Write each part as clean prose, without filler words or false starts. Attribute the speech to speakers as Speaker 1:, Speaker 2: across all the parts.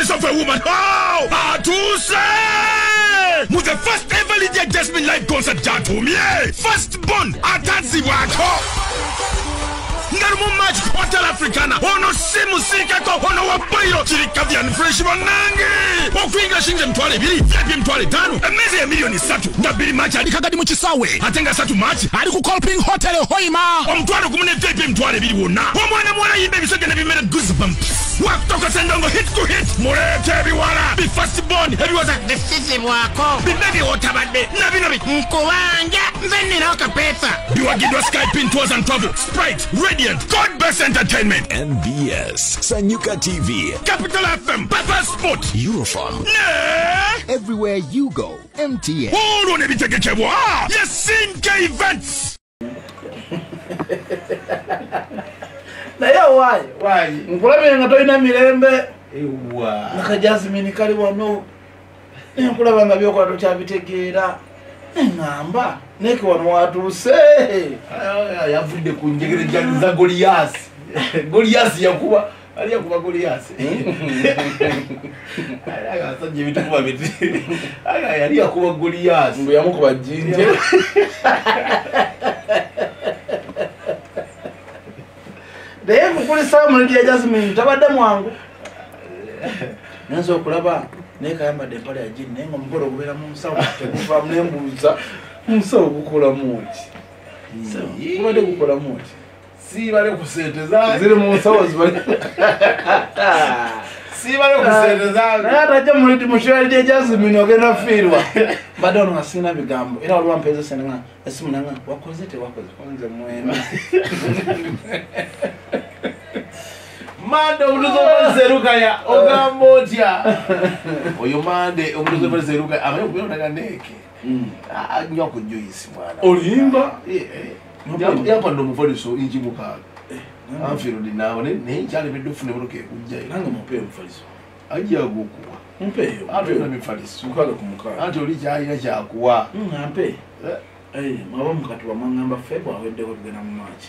Speaker 1: promise of a woman. Oh, to say, with the first ever Lydia Jasmine live concert, first born, Atansi Wako. Ngarumu match Hotel Africana. Ono simu sika ko ono wapayo chirikavya ni freshman nange. Okwinga shinje mtwale bili, vyapi mtwale tano. Emeze ya milioni 3. Ndabili match alikagadi muchisawe. Atenga 3 match aliku Colping Hotel Hoima. Omtwale kumune vyapi mtwale bili wona. Omwana yimbe bisoje na bimere goosebumps. Waktoka sendongo hit to hit. Morete biwala. Be first born. Ebiwaza defisi wako. Bibebi otabade. Nabi. Mkuwanja. Mveni na okapesa. Biwagidwa Skype in tours and travel. Sprite. Radiant. God Best Entertainment.
Speaker 2: NBS. Sanyuka TV.
Speaker 1: Capital FM. Papa Sport.
Speaker 2: Eurofon. Everywhere you go. MTN.
Speaker 1: Hold on, ebitegekewa. Yes, Sinke Events.
Speaker 3: Na ya why nkulabye nga toyina mirembe ewa naka Jasmine kali wano nkulaba nga byokola tokyabitegeera ngamba Nec wano watuse yavudde ku njegere za Goliath yakuba aliyakuba Goliath aga sanje bitukuba biti aga yaliyakuba Goliath mbu yamukuba jinje Deye mukuli samu Lydia Jasmine tabadde mwangu. Nanzo okulaba Nec ayambadde empale ya jini naye nga omugole ogubeera mu nsawo teguva nembuuza musawo gukola muki. Kubadde gukola muki. Sibale ku sente zange ziri mu nsawo zibali. Sibale ku sente zange. Naye atajja mu Lydia mushira Lydia Jasmine ogenda fiirwa. Badde ono asina bigambo era olwa mpeza sene nga esimu nanga wakoze tewakoze konze mwena. Mande umuduzo zeruka ogambotya oyo mande umuduzo zeruka amayo kubona Nec anyo kujuisi mwana olimba yapa ndo mufaliso inji mukaga amfiro dinawo ne cyane bidufune buruke kujja nange mupe mufaliso agiye gukuwa mpeyo ate na mifaliso mukaga kumukaga ate oli cyayira cyakuwa ampe mabo mukati wa mangamba febwa wende ko tugena mu March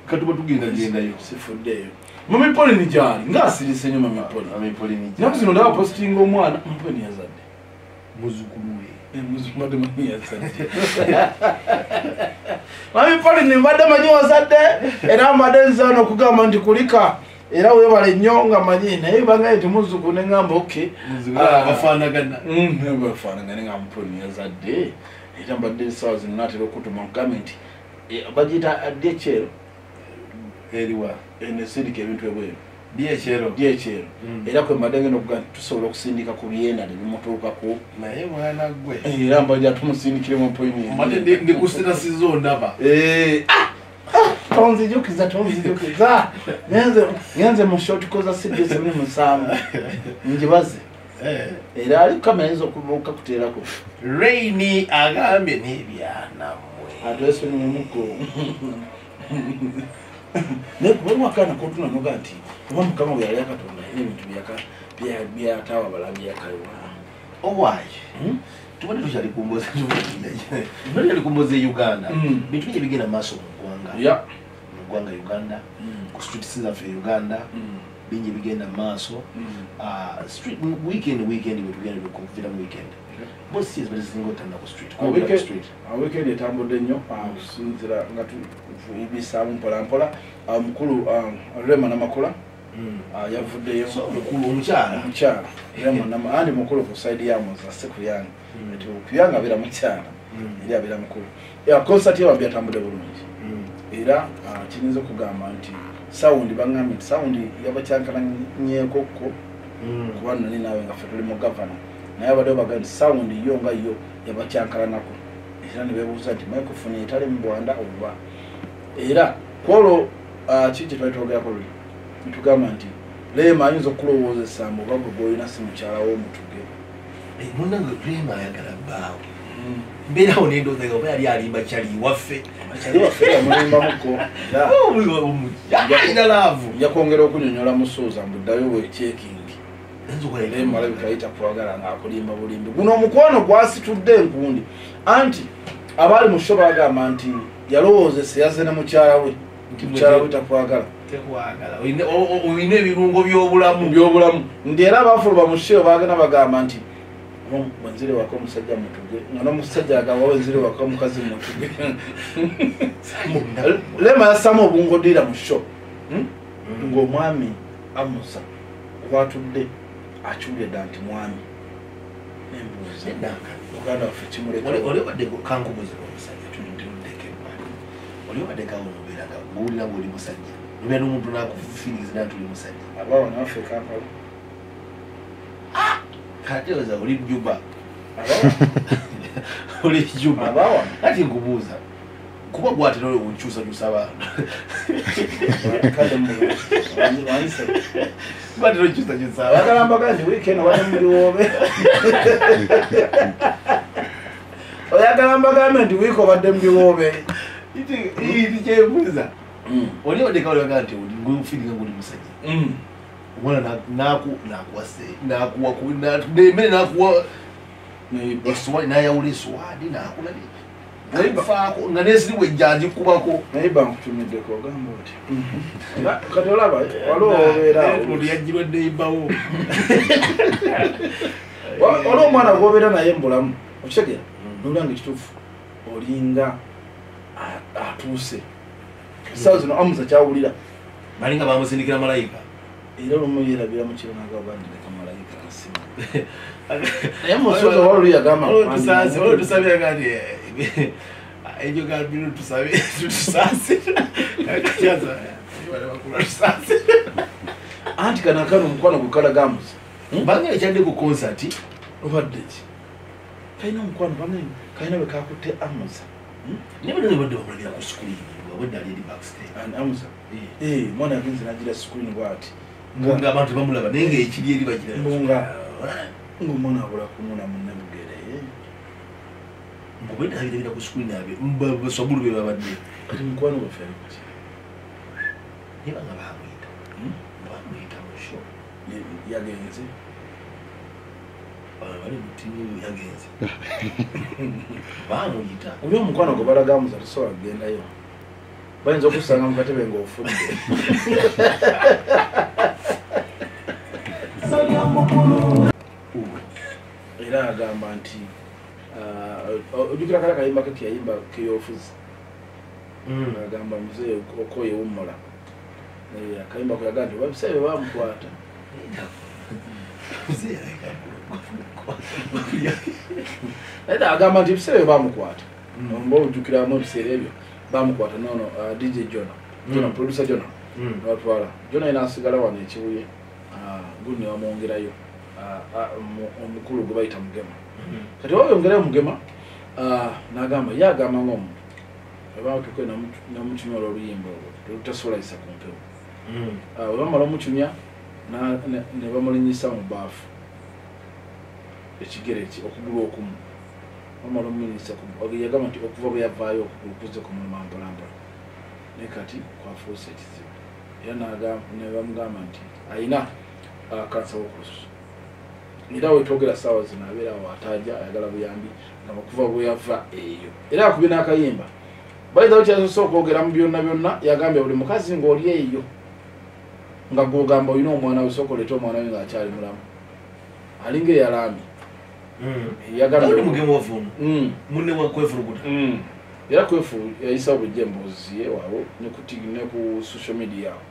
Speaker 3: katuba tugenda yo sifuddeyo mami poli ni jali ngasirise nyuma mami poli ni jali nakuzino ndawa posting omwana mpeni yazadde muzukuluwe muzukuluwe mami yazadde mami poli ni mbadde manyi wazadde era madenza no kugamba ndi kulika era webale nyonga manyi naye banga eti muzukulu ne ngamba okay bafanagana bafanagana ngamba poli yazadde era mbadde sawa zinatero kutuma comment bagita adechero eriwa enesirike ebintu ebweru DHL era kwe madenge nokuga tusobola okusindika ku byenda bimutuuka ku naye mwana gwe era mbaja tumusindikire mu point mate ndi kusina sizo ndaba tonzijukiza nyenze mu short koza CDS muri musamu njibaze era ali kamera zo kubuka kuterako Rainy agambye nebyana mwe adresse ni muko Nec bwo wakana ko tuna noga nti kuba mukama bya yaka tonda ebintu bya tawa balabi yakaiwa owaye tubone tushali kumboza ndio yali kumboza Uganda bitu bigena maso mugwanga mugwanga Uganda ku street siza fe Uganda bingi bigenda maso street weekend bitugenda ku film weekend boss is very single tanda ku street ku street weekend etambode nnyo sinzira ngatu ibisa mpola mukulu Rema Namakula yavuddeyo mukulu omukyala Rema Namakula mukulu ku side ya Moza seku yange etu kuyanga bira mukyala eri abira mukulu ya concert yabya tambode bulungi era kininzo kugamba nti sound bangamye sound yabacyankana nyekoko kubana ni nawe nga fetuli mu governor naye abadde bagandi sound yonga yo yabacyankana nako era ne bebuuza nti microphone etali mu Bwanda oba era kwolo kiki twetogera ko tugamba nti Rema ayinza okulowooza sambo bago boyina simukyala wo mutuge munange Rema ayagala baawo mbera onendo zego bali alimba chali waffe amulimba muko ya love yakongera okunyonyola musoza mbudayo we checking enzo kwa Rema ala bikaita kwagala ngakolimba bulimbi guno omukwano gwasitudde enkundi anti abali mushoba agamba nti yalowooze siyaze na mukyala we mukyala we takwagala tekwagala oyina ebirungo by'obulamu ndi era abafuluba mu sheeyo baagenda bagamba nti wenzire wako omusajja mutuge nga n'omusajja agamba wenzire wako omukazi mutuge Rema yassamu obungodira mu show ng'omwami amusa kwatudde akyulira dda nti mwami nembuuza oganda waffe
Speaker 4: kimulekoliobadde kankubuze omusajja tulindeke ebbali oliobadde gawo nobeeraga ng'owulira ng'oli musajja nobeera n'omuntu nakufeelings nati oli musajja
Speaker 3: abawo naffe Kampala
Speaker 4: kateoza oli Juba oli Juba
Speaker 3: abawa
Speaker 4: kati nkubuuza kuba gwatera oli onkyusakyusa abantu gwatera onkyusakyusa abantu
Speaker 3: oyagala ndi weekend wali muliwoobe oyagala mbagambe nti wiiki obadde muliwoobe
Speaker 4: iti kyebuuza oli odeka oliwagaa nti ngufiriga ngoli musajja omwana nakuwase nakuwaemmere nakuwa eswali nayawula eswadi nakulali nafaako nga nesiriwa ejjanji kubako
Speaker 3: naye bankutumiddeko ogamba oti kati olaba waliwo obeera
Speaker 4: yajjirwa neibawo
Speaker 3: waliwo omwana gwobeera naye mbulamu okitegera nolanga ekituufu olinga atuuse esawa zino amuza kyawulira
Speaker 4: balinga bamusindikira malayika
Speaker 3: era olumu yerabira mu kibonaga obandileka malayika asimu naye musozi owaluli yagamba
Speaker 4: tusabira kati ejo galbiro tutusasira
Speaker 3: anti kanakano omukwano gukala gamuza
Speaker 4: bangere kyadde ku konsati
Speaker 3: obadde ki kalina omukwano bange kalina bwe kakutte amuza
Speaker 4: nebadde bamulagira ku screen wabadde ali eri backstage
Speaker 3: amuza mwana yagenze nagira screen bwati
Speaker 4: nga abantu bamulaba naye ngaekiri eri bagira
Speaker 3: ng'omwana abula kumuna munnabugere
Speaker 4: mbubedde abirabira ku screen abe baswabulu be babadde
Speaker 3: kati mukwano waffe alikuki
Speaker 4: niba nga bamuyita mu show
Speaker 3: yagenze
Speaker 4: bali mutini yagenze bamuyita
Speaker 3: oli omukwano gwe balagamuza tosobola kugendayo bayinza okusanga mu katebe ng'ofudde era agamba nti ojjukira kala kayimba ke keyayimba keyofuzi agamba muzeeyi okoye wummula akayimba kweyaga nti babisabe bamukwata era agamba nti ebiseera bamukwata mba ojjukiramu ebiseera ebyo bamukwata nono DJ Jona producer Jona batwala Jona ina asigala wano ekibuye guni wamwongerayo omukulu gwe bayita Mugema kati wayongerayo Mugema nagamba yagamba ngomu abatuke namutumya oluyimba olutasobola isa ku mpewo webamala omutumya ne bamulinyisa mu baafu ekigere okugulu okumu bamala omulinyisa yagamba nti okuva bwe yavaayo okuze ku mulima mpolampola naye kati kwafuusa ekizibu era ne bamugamba nti ayina kansa w'okulususu era wetwogera saawa zino abeera awo ataaja ayagala buyambi nga bakuva bwe yava eyo era akubye n'akayimba bayitawo kyasoose okwogera mu byonna byonna yagambye buli mukazi ng'oli eyo nga gwogamba olina omwana we sooka oleeta omwana we ng'akyali mulamu alinga eyalambye era kwefu yayisa obujja emboozi ye waawo ne ku social media awo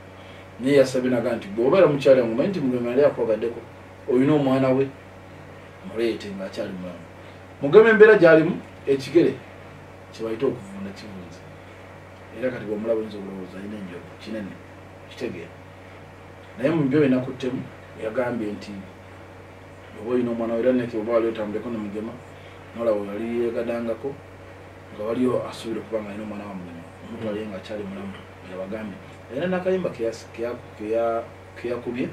Speaker 3: naye yasabye naga nti gweobeera mukyali amumanyi nti Mugema yali akwogaddeko olina omwana we muleete ng'akyali mulamu Mugema embeera gy'alimu ekigere kyebayita okuvunda kivunza era kati bwomulaba oyinza okulowooza alina enjovu kinene kitegeera naye mu byo binakuttemu yagambye nti oba olina omwana we era Nec oba wali otambuleko ne Mugema nolaba yali yegadangako nga waliyo asuubira okuba nga alina omwana wa Mugema omutwaliye ng'akyali mulamu yabagambye era n'akayimba keyakubye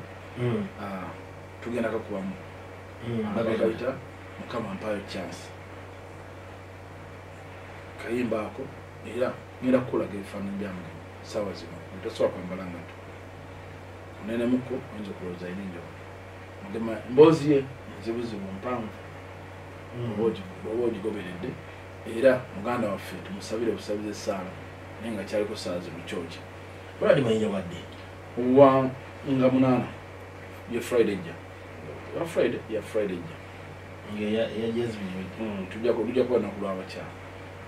Speaker 3: tugenda kakubamu bagayita Mukama mpayo chance kayimba ako era ngenda kukulaga ebifaananyi bya Mugema saawa zino tosobola kwambala ngatto munene muko oyinza okulowooza alina enjovu Mugema emboozi ye nzibuzibu mpanvu oba ogigoberedde era muganda waffe tumusabire obusabize essaala naye nga kyaliko saa zino kyoki
Speaker 4: Brad Mayinja wadde
Speaker 3: Wa nga munana. Ye Friday ja. Ya Friday, ya Friday ja.
Speaker 4: Ya Jasmine.
Speaker 3: Tujja kwa na kulwa abacha.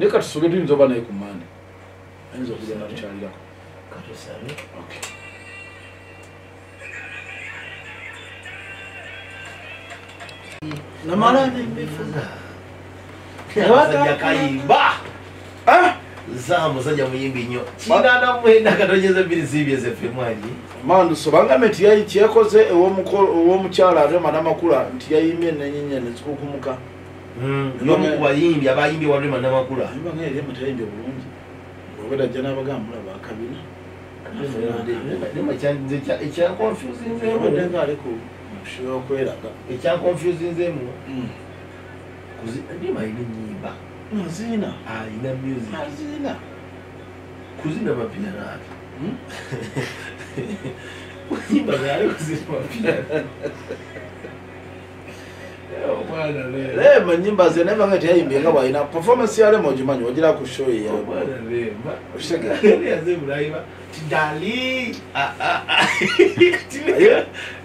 Speaker 3: Neka tusoge tuyinza oba naye ku Monday. Ayinza okujja na tukyalirako.
Speaker 4: Kato sabe.
Speaker 3: Okay.
Speaker 4: Namala mbifuza. Abasajja kayimba. Zamusajja muyimbi nnyo. Kingana mwenda katonyeza bbiri zibyeze femwaji.
Speaker 3: Mandu sobanga meti yayi kyekoze ew'omukyala Rema Namakula nti yayimbye n'ennyenya ne zikukumuka.
Speaker 4: Yomu ku bayimbi abayimbi wa Rema Namakula.
Speaker 3: Ayimba ng'eri mutayimbye bulungi. Obweda jja n'abagamba bakabina.
Speaker 4: Rema ekya confusing nzemu.
Speaker 3: Obadde ng'aliku mushiyo okweraga.
Speaker 4: Ekya confusing nzemu. Rema ayina ennyimba.
Speaker 3: Zina.
Speaker 4: Ayina music.
Speaker 3: Zina.
Speaker 4: Kuzina mapiano ake. Kuyimba byali kuzina mapiano.
Speaker 3: Rema nyimba ze neva ngati yayimbye nga bwalina performance ya Rema ogimanyi ogira ku show ya
Speaker 4: Rema
Speaker 3: oshega
Speaker 4: yaze mulaiva tidali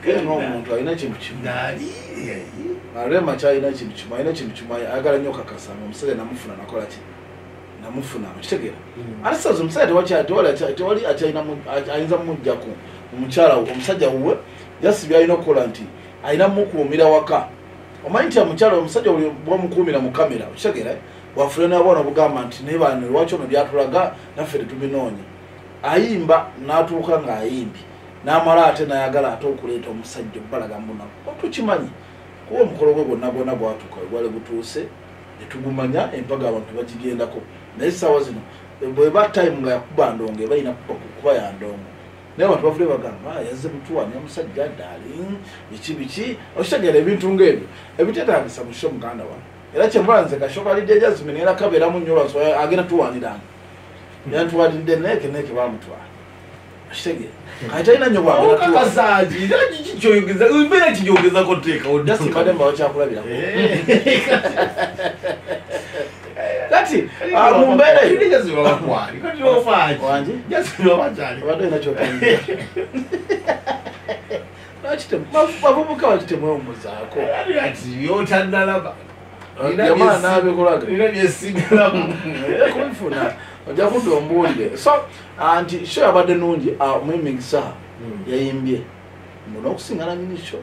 Speaker 3: kene omuntu alina kintu kimu
Speaker 4: dali
Speaker 3: Rema kyalina kintu kimu alina kintu kimu ayagala nnyo kakasanga omusajja namufuna nakola ki namufuna kitegera alisazo omusajja tewali ayinza mumugjaku omukyala omusajja wuwe yasibye alina okukola nti alina mukuumira waka omanyi nti omukyala omusajja oli bwomukuumira mu kamera okitegera wafule nabona bugamba nti nebano lwaki ono byatulaga naffe tetubinoonya ayimba n'atuuka ng'ayimbi n'amala ate nayagala ate okuleeta omusajja obbalaga munaku otukimanyi kuba omukolo gwe gwonna gwatuuka gwali gutuuse netugumanya empaga abantu bagigendako naye essaawa zino bweba time nga yakuba ndongo eba ina kuba ya ndongo naye abantu bafule bagamba yazze mutuwani omusajja darling biki okitegera ebintu ng'ebyo ebiteetagisa mu sho muganda wange era kyempola nze kashokalidde Jasmine era kabeeramu nnyo lwaso agenda tuwaniranga yantuwalidde neke bamutwala okitegera kati talina nnyo
Speaker 4: bwakakasaji era kikyoyogeza mbeera kigyogezako teeka
Speaker 3: odasimbadde mbawo kyakulabirako kati mumbeera obadde olina kyotangira bavubuka bakitemwewumuzaako
Speaker 4: yotandalaba
Speaker 3: yamala n'abikolaga
Speaker 4: ina byesingalaba
Speaker 3: kubifuna ojja kudda ombuulire so anti sho yabadde nungi omwiming saha yayimbye mbona okusingana nyini sho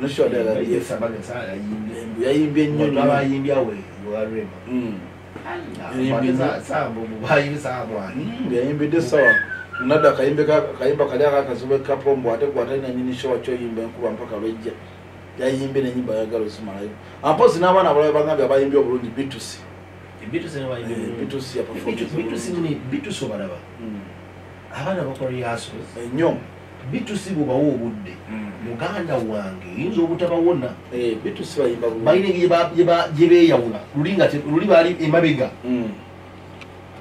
Speaker 3: nosho yayimbye nnyo
Speaker 4: abayimbyawe Rema
Speaker 3: yayimbidde sawa nadda kayimba kali akakazibu kapombo ate gwatalina nyini sho wakyoyimba enkuba mpaka lwejja yayimbye nenyimba yagala osimalayo ampozi n'abaana abalabe bagambye abayimbye obulungi bitusi ya
Speaker 4: bitusi obalaba abaana bakola rehearsals
Speaker 3: ennyo
Speaker 4: bitusi bwebawa obudde muganda wange yinza obutabawona
Speaker 3: bitusi bayimba
Speaker 4: balina engeri gye beeyawula luli baali emabega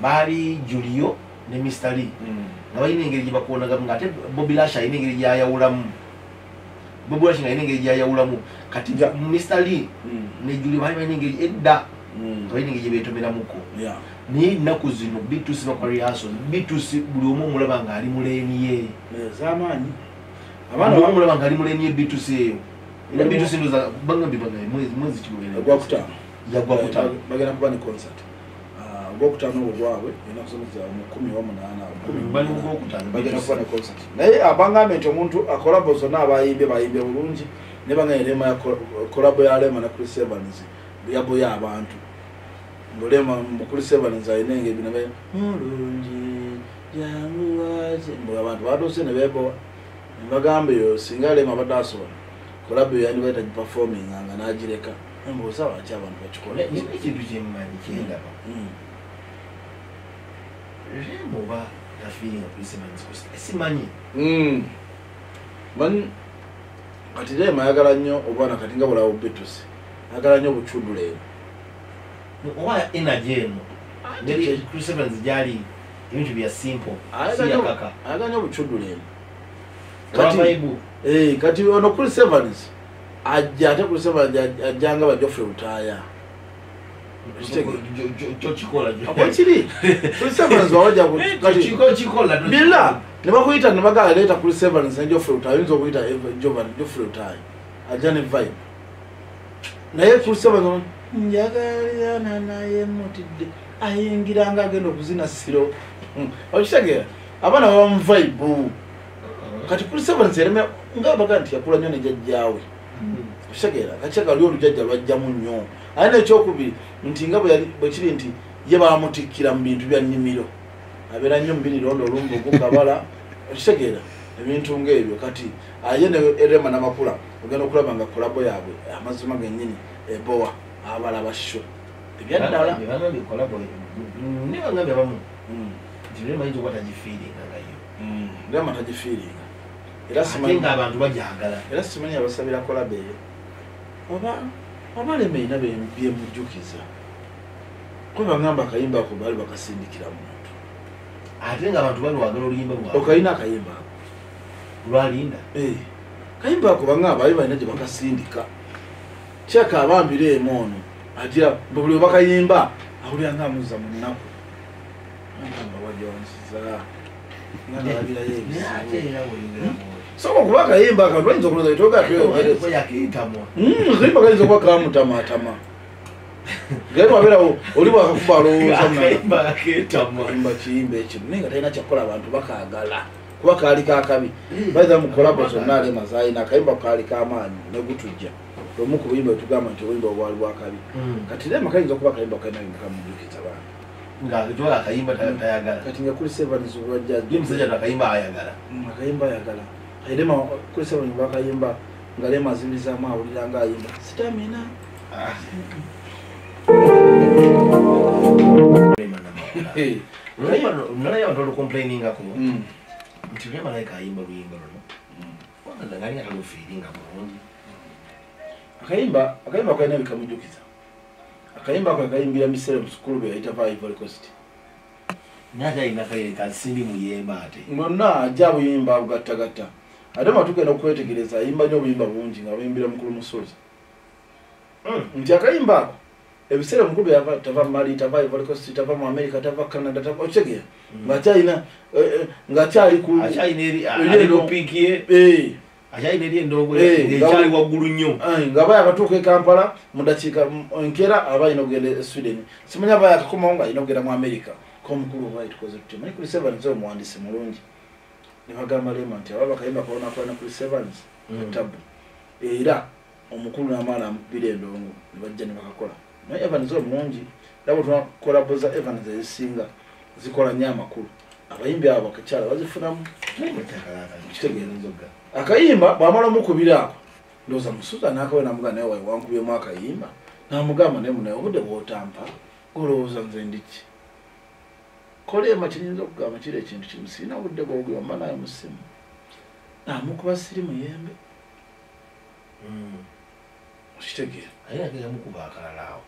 Speaker 4: baali Julio ne Mr. Lee nga balina engeri gye bakuwonagamu nga ate Bobby Lash alina engeri gyayawulamu kati Mr. Lee ne Julio baali balina engeri edda balina engeri gye beetomeramuko naye ennaku zino bitusi bakola rehearsals bitusi buli omu omulaba nga ali muleeniye
Speaker 3: ez'amaanyi
Speaker 4: abaana bamulaba nga ali muleeniye bitusi eyo era bitusi ndoza bagambye mwezi
Speaker 3: gwakutaano
Speaker 4: yagwakutaano
Speaker 3: bagenda kuba ne concert gwakutaano obwo bwabwe enaku zomuzza mu 18 bagenda kuba ne concert naye abangambe nti omuntu akolabo zonna abayimbye bulungi ne banganye Rema kolabo ya Rema ne Chris Evans yaboya abantu Rema mu Chris Evans ayina engeri binabe mulungi janguwaze mbo abantu badose ne bebo bagambe yo singa Rema badasobola kolabo yani baita performing nga najireka mbo sawa acha abantu bakikola
Speaker 4: ekintu kyemmanyi kyendaba Rema ba na feeling of Chris Evans simanyi
Speaker 3: man kati Rema ayagala nnyo obwana kati nga bulawo bitusi ayagala nnyo buchudule
Speaker 4: owa energy eno nderi Chris Evans gyali ebintu bya simple
Speaker 3: ayagala nnyo buchudule
Speaker 4: kati
Speaker 3: ono Chris Evans ajja ate Chris Evans ajjanga ba Geoffrey Utaya
Speaker 4: kikola
Speaker 3: kiri Chris Evans wawaja kati
Speaker 4: kikola
Speaker 3: bila ne bakuyita ne bagala leeta kuli Severance Geoffrey Utayi ayinza okuyita Geoffrey Utayi ajja ne vibe naye kuli Severance njagalana naye mutidde ayingiranga agenda okuzina siro okitegeera abaana baba mu vibe kati kuli Severance ereme nga baga nti yakula nnyo ne jjajjaawe okitegeera kakyaka lyo olujjajja lwajjamu nnyo ayina ekyokubiri nti nga bwe kiri nti ye bamutikkira mu bintu bya nnimiro abeera nnyo mbiri londo olumbugu kabala okitegeera ebintu ng'ebyo kati aye ne Rema Namakula ogenda okulaba nga kolabo yaabwe amazima gennyini ebowa abalaba sho ebyaddala
Speaker 4: nibangambe abamu Rema ayinza okuba tagifiiringa ngayo
Speaker 3: Rema tagifiiringa
Speaker 4: ate nga abantu bajagala
Speaker 3: era simanyi abasabira kolabo eyo oba Rema erina byemujjukiza kuba bagamba akayimba ako baali bakasindikira muntu
Speaker 4: ate nga abantu bali wagala oluyimba lwabwe
Speaker 3: okayina akayimba ako
Speaker 4: lwalinda
Speaker 3: kayimba ako banga abaali balina gye bakasindika kyaka abambire emono atya buli we bakayimba awulira nga amuzza mu nnaku nga wajonsiza nga nalabirayo ebizibu soko kuba akayimba akantu ayinza okuloza
Speaker 4: yakiyitamu
Speaker 3: akayimba kayinza okuba kamutamatama gaye wabeerawo oli bwakakuba alowooza kayimba kiyimba ekyo naye nga talina kyakukola abantu bakaagala kuba kaali kakabi baiza mukolabo zonna Rema zaalina akayimba kaali kamaanyi negutujja omu ku buyimba tugamba nti obuyimba obwali bwakabi kati Rema kayinza okuba akayimba kalina bimukамujjukiza baana
Speaker 4: nga akayimba tayagala
Speaker 3: kati nga kuli Severance olwajja
Speaker 4: musajja akayimba ayagala
Speaker 3: ayagala Rema kuli Severance bakayimba nga Rema azimbizaamu awulira nga ayimba sitamina
Speaker 4: naye abantu olukomplainingako nti Rema naye kayimba luyimba luno waganda ngali atalufiiringa bulungi
Speaker 3: akayimba kalina bikamujjukiza akayimba ako akayimbira misere mu sukulu bwe yayita Ivory Coast
Speaker 4: nate alina kasimbi muyemba ate
Speaker 3: mwonna ajja buyimba bugattagatta ate matugenda okwetegereza ayimba nnyo obuyimba bungi nga buyimbira mukulu musozi nti akayimba ako ebiseera mukulu tava Mali tava Ivory Coast tava mu America tava Canada tava okitegeera ng'akyalina ng'akyali ku
Speaker 4: akyalina eri endongo ekyali waggulu nnyo
Speaker 3: nga aba yakatuuka e Kampala mu dakiika enkeera aba alina okugenda e Sweden simanyi aba yakakomawo nga alina okugenda mu America k'omukulu oba tukoze tutyo manyi kuli Severance omuwandiisi mulungi ne bagamba Rema nti aba bakayimba kawonakolana kuli Severance tabu era omukulu n'amaala amukubira endongo ne bajja ne bakakola naye Evans omulungi labo tunakolabo za Evans ezisinga zikola nnyo amakulu abayimbi abo bakakyala bazifunamu akayimba bw'amala omukubira ako ndowooza musuza n'akawe namuga naye wayi wankubyemu akayimba n'amugamba naye munaye obudde bw'otampa olowooza nze ndiki Rema kinyinza okugamba kiri ekintu kimu sirina budde bw'ogamba naye musimu n'amukuba siri muyembe okitegeera
Speaker 4: yamukuba akalala awo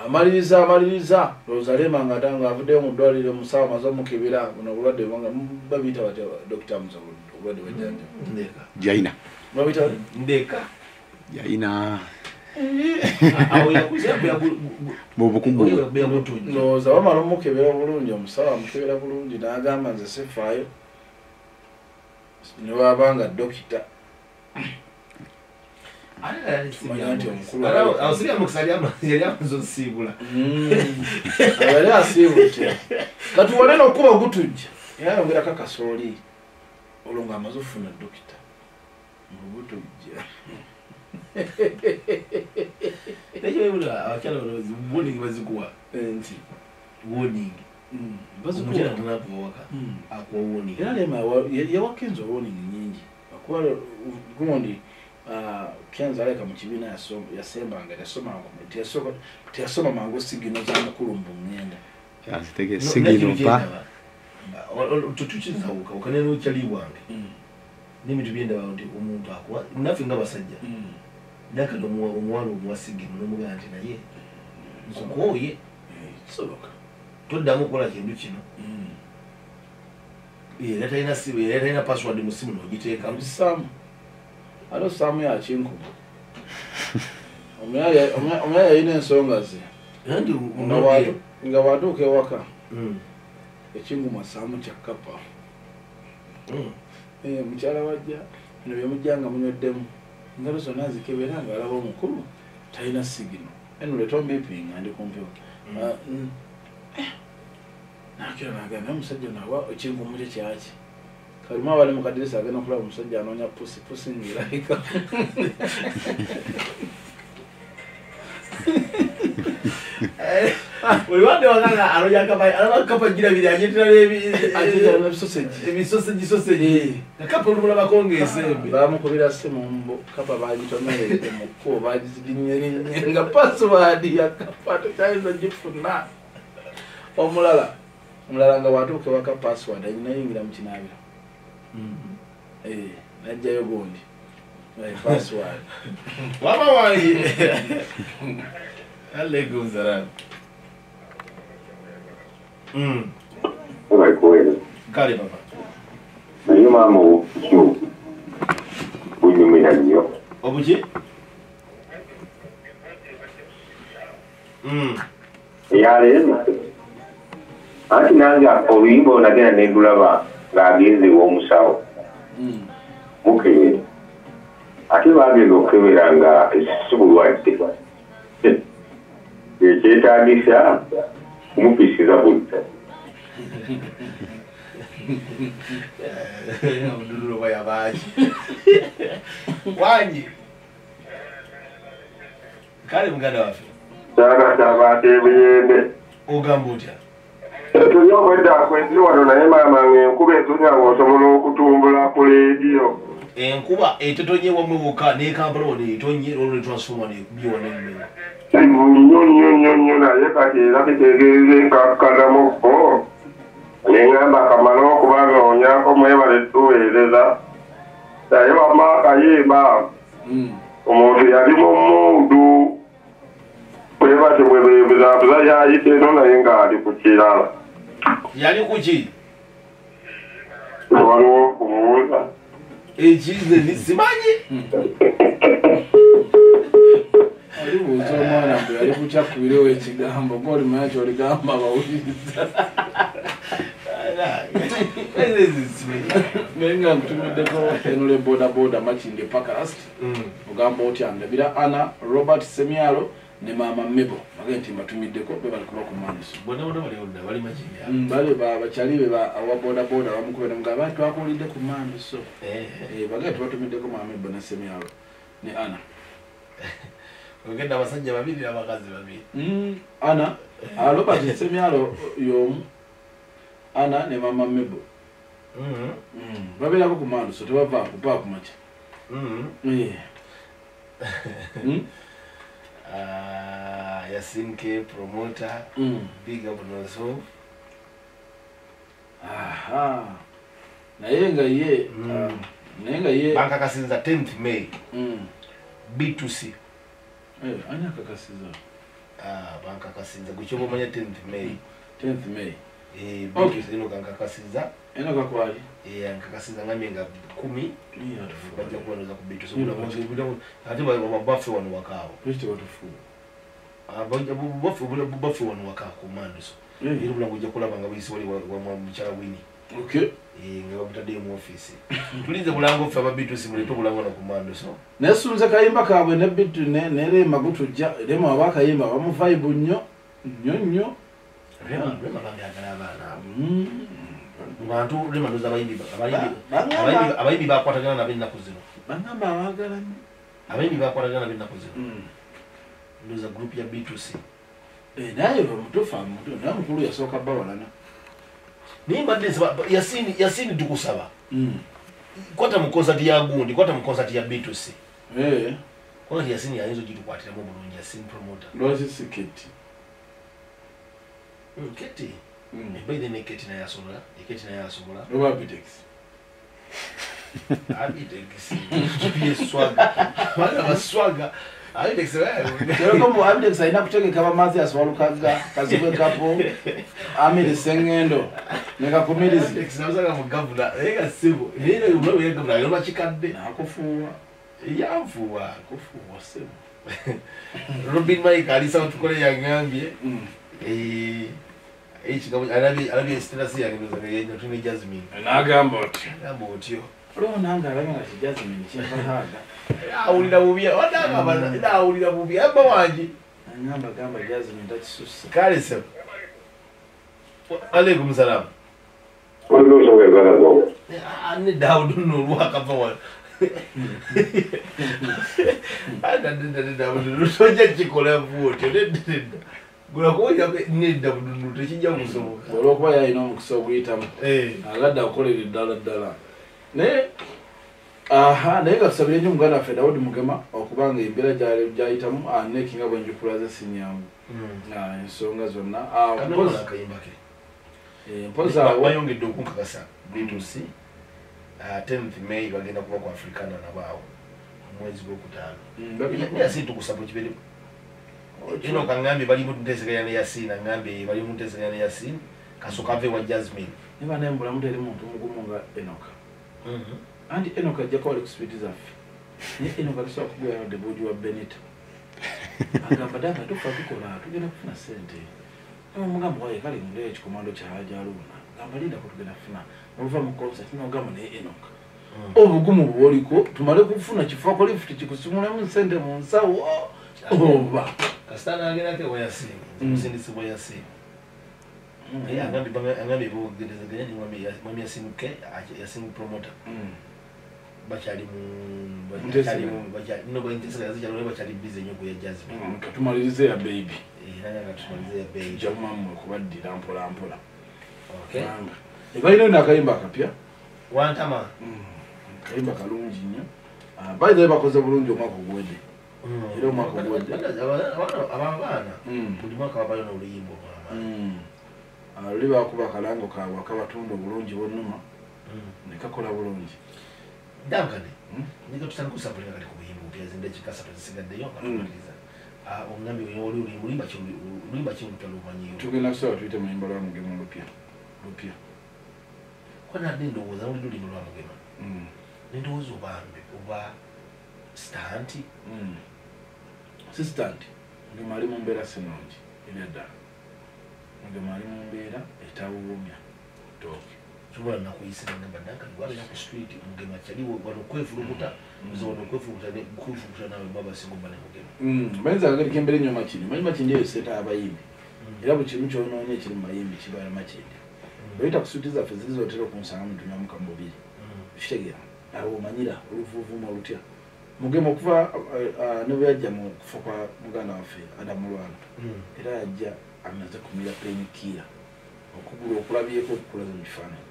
Speaker 3: amaliriza lowooza Rema nga avuddeyo mu ddwaliro musawo amaze omukibira buno obulwadde bwanga babiyita batya Dr. Musa obulwadde bwejjanja
Speaker 2: Jaina
Speaker 3: babiyita
Speaker 4: ndeka
Speaker 2: Jaina
Speaker 4: awo yakuza
Speaker 2: mubukugu
Speaker 3: lowooza bamala omukebera bulungi omusawo amukebera bulungi n'agamba nze sifaayo ne wabanga dokita yali asiibula katuwale n'okuba ogutujja yayongerako akasooli olwo ng'amaze okufuna dokita ng'ogutujja
Speaker 4: abakyala warning bazikuwa
Speaker 3: nti
Speaker 4: warning bazikuwaka akuwa warning
Speaker 3: era Rema yawakenza warning nyingi akuwa gundi Kenza aleka mu kibiina yasembanga teyasoma mangu sigino za mukulu mbungenda
Speaker 2: yazitege sigino pa
Speaker 4: tutukizawuka okanena okyali bwange n'ebintu byenda nti omuntu akuwa naffe nga basajja nakati omuwala omuwasigino n'omugana nti naye nkukooye
Speaker 3: kisoboka
Speaker 4: toddamu okukola kintu kino era talina password mu simu n'ogiteekamu
Speaker 3: samu alo samu yakinkuba omuyaya yalina ensonga ze nga bwatuuka ewaka ekinguma samu kyakapa mukyala wajja bino byemujjanga munyoddemu ngalo zonna zikebera nga alaba omukulu talina sigino eno letombipinga ndi kumpiwa nakira nagenda omusajja nawa ekinkumu kye kyaki kalimu abali mu kadirisa agenda okulaba omusajja anoonya pusi ngirabika
Speaker 4: Uliwande wakanga anoja kapa jina vile ajetira ebisoseji kapa ulumula bakonge sembe
Speaker 3: bamukubira simu mbo kapa bagitomere muko bagizidinyeri nga password ya kapa tayino gifuna omulala nga watuuke waka password ayinayingira mu kinabiro najjayo gundi password
Speaker 4: wama wangi alaikum salam kale papa
Speaker 5: naye maama obukyo bunyumira nnyo
Speaker 4: obuki
Speaker 5: eyaleero anti nange oluyimba onagenda nendulaba ng'agenze ew'omusawo mukebere ate bagenda okukebera nga si bulwadde ekyetaagisa kumupisiza budde
Speaker 4: Abdullah waya baji wanyi kale muganda wafe
Speaker 5: saka tabatebuyembe
Speaker 4: ogamba otya
Speaker 5: tuli obwedda akwezi wano naye maama ng'enkuba etunya ng'osobola okutumbula ku leediyo
Speaker 4: enkuba etotonye wamwe wokka n'ekampala ono etonye olwo netransforma nebiwona emmenya
Speaker 5: nnyo naye kati era bitegeeze nkakkanamuko neŋŋamba kamala okubanga onyako mwebale tuweereza naye bamma akayimba omuntu yali mu mundu webate bwebebuzabuza yayita eno naye ng'ali ku kirala
Speaker 4: yali kuki
Speaker 5: waliwo okubuuza
Speaker 4: ekize nisimanyi
Speaker 3: alibuuza omwana mbe yali kukyakubirewo ekigambo ng'oli manyi kyoligamba abawuliriza naye nga nkutumiddeko enule bodaboda makindi pakarasti ogamba otya ndabira Ana Robert Semyalo ne maama Mebo bagenda nti mbatumiddeko be bali kuba ku mandiso bali bakyali be awa bodaboda bamukubira nga abantu twakuwulidde ku mandiso bagenda tibatumiddeko maama Mebo ne Semyalo ne Ana
Speaker 4: ogenda abasajja babiri n'abakazi babiri
Speaker 3: Ana Robert Semyalo y'omu Ana ne mama Mebo babeerako ku mandiso tebavaako paaku makya
Speaker 4: Yasin K promoter big up noso
Speaker 3: naye nga ye
Speaker 4: bankakasinza 10th May B2C
Speaker 3: ani akakasiza
Speaker 4: bankakasinza gukyoba omanya 10th May B2C eno kankakasinza
Speaker 3: eno kakwali
Speaker 4: nkakasinza ngamye nga 10 bajja kuwanoza ku B2C ate babafe wano wakaawo bafe wano wakaawo ku mandiso era obulango ojja kulaba nga buyisi wali mukyala Wini nga babutaddeyo mu ofiisi tulinze bulango ffe aba B2C mulete obulango no ku mandiso
Speaker 3: nesunze kayimba kaabwe ne bitu ne Rema gutujja Rema aba akayimba bamuvibe nnyo
Speaker 4: Rema bambyagala abaana bantu Rema ndoza abayimbi bakwatagana n'ab'ennaku zino
Speaker 3: bangamba abaagala nnyo
Speaker 4: abayimbi bakwatagana n'ab'ennaku zino ndoza group ya B2C
Speaker 3: naye bamutuufu naye mukulu yasooka bawalana
Speaker 4: naye mbadde Yasini tukusaba kwata mu concert ya gundi kwata mu concert ya B2C kwata Yasini yayinza ogitukwatiramu bulungi Yasini promoter
Speaker 3: lwaki si Keti
Speaker 4: Keti baide ne Keti naye asobola
Speaker 3: oba Abitex
Speaker 4: swaga Abitex
Speaker 3: mu Abitex alina kutegeka bamazi aswalukaga kazibwe kapo amiri sengendo nekakumirizi
Speaker 4: Abitex nazaga mu gavula ega sibo nene ulo yega gavula yoba kikadde
Speaker 3: akufuwa
Speaker 4: yafuwa
Speaker 3: akufuwa sebo
Speaker 4: Robin Mike alisa tukole yangambye alabi status yange ndoza tuni Jasmine
Speaker 3: nagamba oti
Speaker 4: ngamba otyo
Speaker 3: olwo nanga alabanga ki Jasmine kimbahaga
Speaker 4: awulira bubi wadanga awulira bubi aba wanje
Speaker 3: gamba Jasmine takisusa
Speaker 4: kale se alaikum salam
Speaker 5: Wano songa zalabo.
Speaker 4: Ani Daud no ruaka pawa. Ada Daud no soja chikola vuote. Gula ko ya ni Daud no tekijja kusoboka.
Speaker 3: Olwokuba yalina omukisa oguyitamu. Agadde akolera ddala. Naye naye gasabire nnyo muganda waffe Daudi Mugema okubanga embeera gyayitamu Nec nga bwe njikulaze sinyangu. Ensonga zonna.
Speaker 4: Mpoza bayongedde okunkakasa B2C 10th May bagenda kuba ku Africana nabaawo mwezi gw'okutaano yasitu kusabo kibere kino kangambe bali mu nteseganya ne Yasina ngambe bali mu nteseganya ne Yasina kasoka ve wa Jasmine
Speaker 3: niba naye mbula muteri muntu mugumu nga Enoka andi Enoka ajja kwali kusipiti zaffe ne Enoka tusobola kugula de boji wa Benita agamba danga tufa tukola tugenda kufuna sente mugambo waye kali ngule ekikomando kya Hajaluna gamba linda ko tugenda kufuna muva mu concert n'ogamba ne Enoka obugumu bwoliko tumale kufuna kifo ko lift kikusumula mu sente mu nsawo oba
Speaker 4: kasitana agenda ke Yasina musindisi wa Yasina angambi bogedezeganya ni mwami Yasinuke Yasina promoter bachali no bayintesera zijalo bachali busy nyoko ya Jasmine
Speaker 3: katumalize ya baby
Speaker 4: nanga katumalize ya baby
Speaker 3: jamaa kubaddira mpola okay ebayino nakayimba kapya
Speaker 4: wantama
Speaker 3: kayimba kalungi nnyo by the way bakoze bulungi omwaka ogwedde era omwaka ogwedde
Speaker 4: abana buli mwaka babayo n'oluyimbo
Speaker 3: luli bakuba akalango kaabwe akabatundu obulungi bonnuma ne kakola bulungi
Speaker 4: Dancun niko tusangusa pale kati kubuyimbo pia zinde chikasa tuzisigaddeyo ngatuliza ongambi oli mulimba kintu talumanyiyo
Speaker 3: tugenda kusaba tuyite mulimba lwa Mugema lupya
Speaker 4: kwana ndowooza oli lulimba lwa Mugema ndowooza oba stanti
Speaker 3: si stanti Mugema ali mu mbeera sinungi era ddala Mugema ali mu mbeera etawuumya tooke
Speaker 4: Chubula na kuisina ngamba Dancun wale na ku street Mugema chaliwo balokwefurukuta muzo balokwefurukuta ne kufurukuta nawe baba singomba ne Mugema
Speaker 3: benza ngali kembere nyo makini manyi makindi yo seta abayimbi era bu kimu kyo nonye kiri mayimbi kibala makindi bayita kusutiza fezilizo otero kunsanga muntu nyamuka mbobiri shitegera awo manyira oluvuvuma olutya Mugema okuva ne byajja mu kufa kwa muganda waffe Adamulwana era yajja amaze kumira penikira okugula okulabyeko okukulaza mu kifaananyi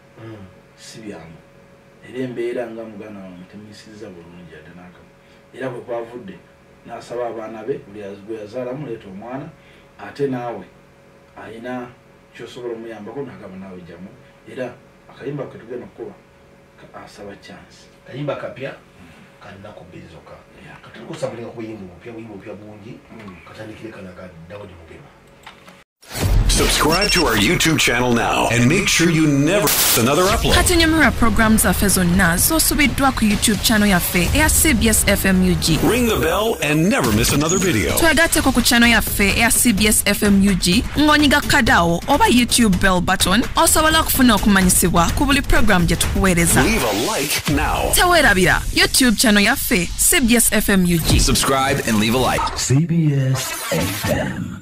Speaker 3: sibyamu era embeera nga muganda wange temuyisiriza bulungi ate n'akamu era bwe kwavudde n'asaba abaana be buli gwe yazaalamu leeta omwana ate naawe alina kyosobola omuyambako n'agamba naawe jjamu era akayimba ke tugenda okukuba asaba chance
Speaker 4: kayimba kapya kanako bizoka katukusabulira ku buyimbo bupya bungi katandikire kana ka Daudi Mugema.
Speaker 6: Subscribe to our YouTube channel now and make sure you never miss another upload.
Speaker 7: Katunyumira programs zaffe zonna zosubiddwa ku YouTube channel yaffe eya CBS FMUG.
Speaker 6: Ring the bell and never miss another video.
Speaker 7: Twegatteko ku channel yaffe eya CBS FMUG ng'onyiga kadawo oba YouTube bell button osobola okufuna okumanyisibwa ku buli program gye tukuweereza.
Speaker 6: Leave a like now.
Speaker 7: Teweerabira YouTube channel yaffe CBS FMUG.
Speaker 8: Subscribe and leave a like. CBS FM.